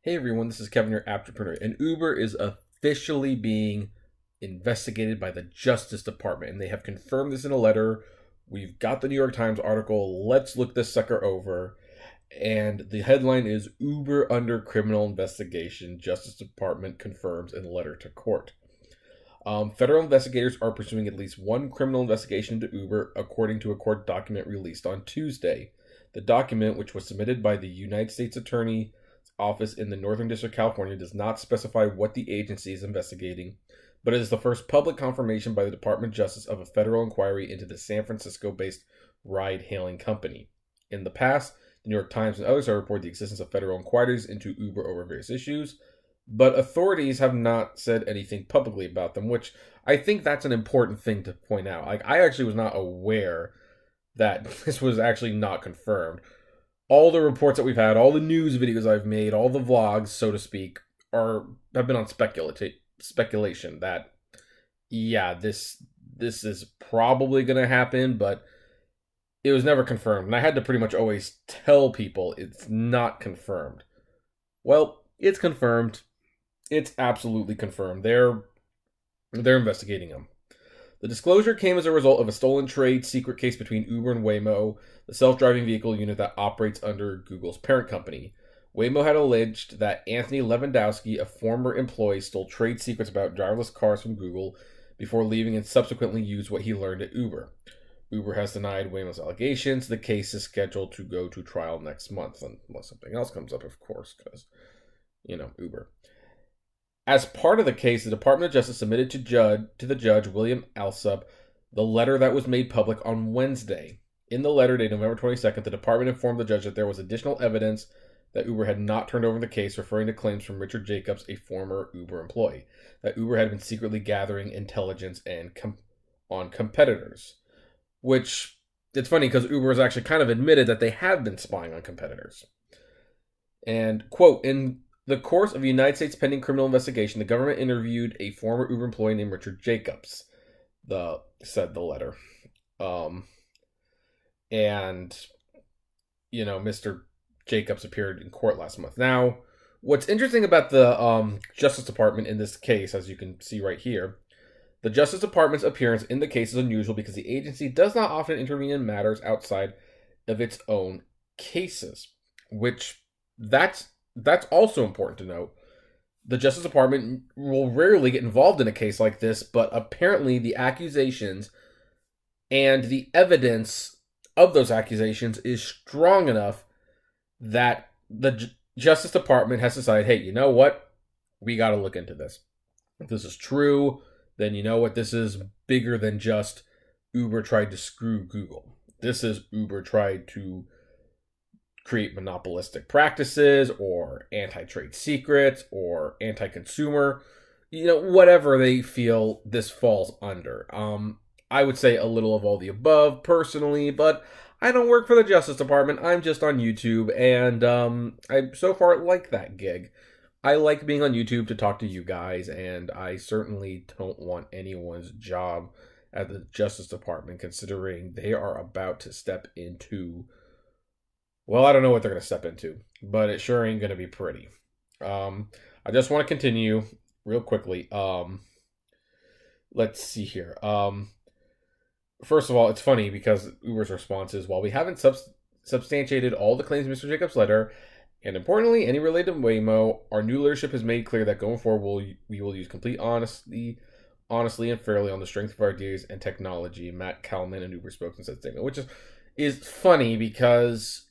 Hey everyone, this is Kevin, your Aptrepreneur, and Uber is officially being investigated by the Justice Department, and they have confirmed this in a letter. We've got the New York Times article. Let's look this sucker over. And the headline is Uber under criminal investigation. Justice Department confirms in letter to court. Federal investigators are pursuing at least one criminal investigation into Uber, according to a court document released on Tuesday. The document, which was submitted by the United States Attorney Office in the Northern District of California, does not specify what the agency is investigating, but it is the first public confirmation by the Department of Justice of a federal inquiry into the San Francisco-based ride-hailing company. In the past, the New York Times and others have reported the existence of federal inquiries into Uber over various issues, but authorities have not said anything publicly about them, which I think that's an important thing to point out. I actually was not aware that this was actually not confirmed. All the reports that we've had, all the news videos I've made, all the vlogs, so to speak, have been on speculation that, yeah, this is probably going to happen, but it was never confirmed. And I had to pretty much always tell people it's not confirmed. Well, it's confirmed. It's absolutely confirmed. They're investigating them. The disclosure came as a result of a stolen trade secret case between Uber and Waymo, the self-driving vehicle unit that operates under Google's parent company. Waymo had alleged that Anthony Levandowski, a former employee, stole trade secrets about driverless cars from Google before leaving and subsequently used what he learned at Uber. Uber has denied Waymo's allegations. The case is scheduled to go to trial next month, unless something else comes up, of course, because, Uber. As part of the case, the Department of Justice submitted to the judge, William Alsup, the letter that was made public on Wednesday. In the letter dated November 22nd, the department informed the judge that there was additional evidence that Uber had not turned over the case, referring to claims from Richard Jacobs, a former Uber employee, that Uber had been secretly gathering intelligence on competitors. Which, it's funny because Uber has actually kind of admitted that they have been spying on competitors. And, quote, in the course of a United States pending criminal investigation, the government interviewed a former Uber employee named Richard Jacobs, said the letter. Mr. Jacobs appeared in court last month. Now, what's interesting about the Justice Department in this case, as you can see right here, the Justice Department's appearance in the case is unusual because the agency does not often intervene in matters outside of its own cases, which that's also important to note. The Justice Department will rarely get involved in a case like this, but apparently the accusations and the evidence of those accusations is strong enough that the Justice Department has decided, hey, you know what? We got to look into this. If this is true, then you know what? This is bigger than just Uber tried to screw Google. This is Uber tried to create monopolistic practices or anti-trade secrets or anti-consumer, whatever they feel this falls under. I would say a little of all the above personally, but I don't work for the Justice Department. I'm just on YouTube, and I so far like that gig. I like being on YouTube to talk to you guys, and I certainly don't want anyone's job at the Justice Department, considering they are about to step into, well, I don't know what they're going to step into, but it sure ain't going to be pretty. I just want to continue real quickly. Let's see here. First of all, it's funny because Uber's response is, while we haven't substantiated all the claims in Mr. Jacobs' letter, and importantly, any related to Waymo, our new leadership has made clear that going forward, we will use complete honestly and fairly on the strength of our ideas and technology. Matt Kalman, an Uber spokesman, said statement, which is funny because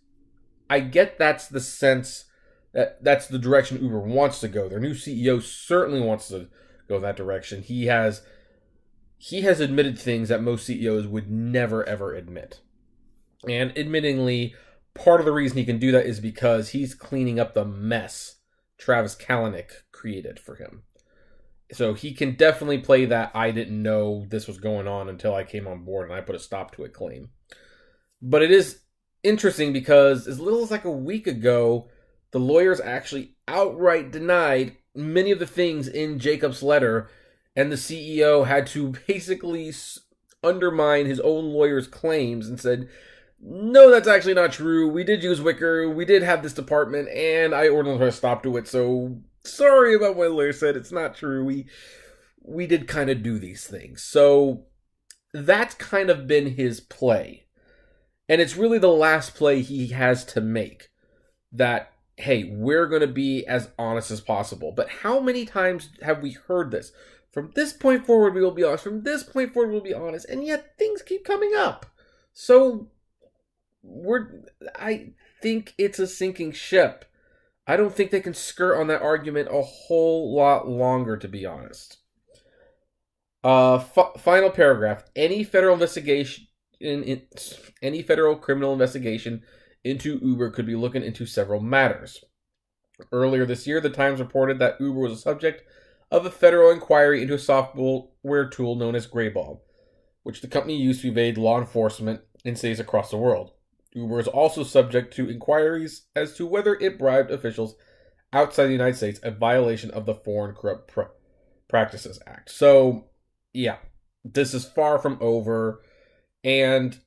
I get that's the sense that's the direction Uber wants to go. Their new CEO certainly wants to go that direction. He has admitted things that most CEOs would never, ever admit. And admittingly, part of the reason he can do that is because he's cleaning up the mess Travis Kalanick created for him. So he can definitely play that I didn't know this was going on until I came on board and I put a stop to it claim. But it is interesting because as little as like a week ago, the lawyers actually outright denied many of the things in Jacobs' letter, and the CEO had to basically undermine his own lawyer's claims and said, no, that's actually not true. We did use Wickr. We did have this department, and I ordered her to stop to it. So sorry about what Lair said. It's not true. We did kind of do these things. So that's kind of been his play. And it's really the last play he has to make. That, hey, we're going to be as honest as possible. But how many times have we heard this? From this point forward, we will be honest. From this point forward, we'll be honest. And yet, things keep coming up. So, I think it's a sinking ship. I don't think they can skirt on that argument a whole lot longer, to be honest. Final paragraph. Any federal investigation, any federal criminal investigation into Uber could be looking into several matters. Earlier this year, the Times reported that Uber was a subject of a federal inquiry into a software tool known as Greyball, which the company used to evade law enforcement in cities across the world. Uber is also subject to inquiries as to whether it bribed officials outside the United States, a violation of the Foreign Corrupt Practices Act. So, yeah, this is far from over, and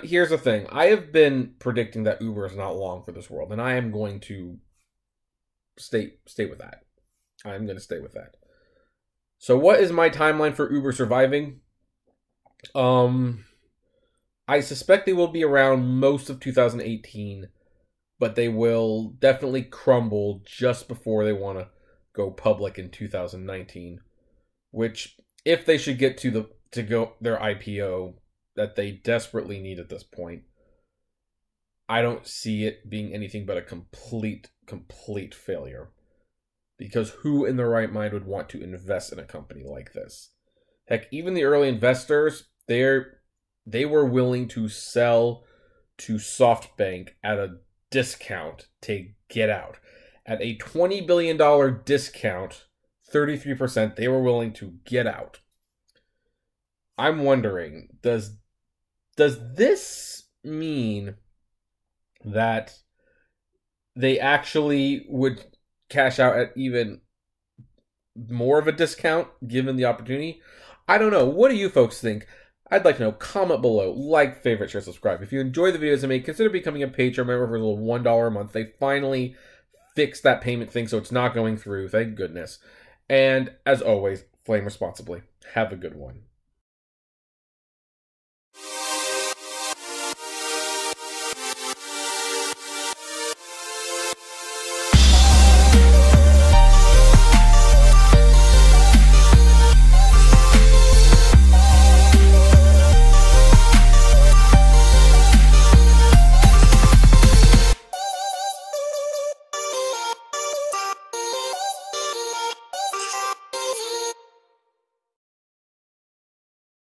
here's the thing. I have been predicting that Uber is not long for this world, and I am going to stay with that. I'm going to stay with that. So what is my timeline for Uber surviving? I suspect they will be around most of 2018, but they will definitely crumble just before they want to go public in 2019, which, if they should get to their IPO that they desperately need at this point, I don't see it being anything but a complete failure. Because who in their right mind would want to invest in a company like this? Heck, even the early investors, they were willing to sell to SoftBank at a discount to get out. At a $20 billion discount, 33%, they were willing to get out. I'm wondering, does this mean that they actually would cash out at even more of a discount given the opportunity? I don't know. What do you folks think? I'd like to know. Comment below. Like, favorite, share, subscribe. If you enjoy the videos I make, consider becoming a Patreon member for a little $1 a month. They finally fixed that payment thing, so it's not going through. Thank goodness. And as always, flame responsibly. Have a good one.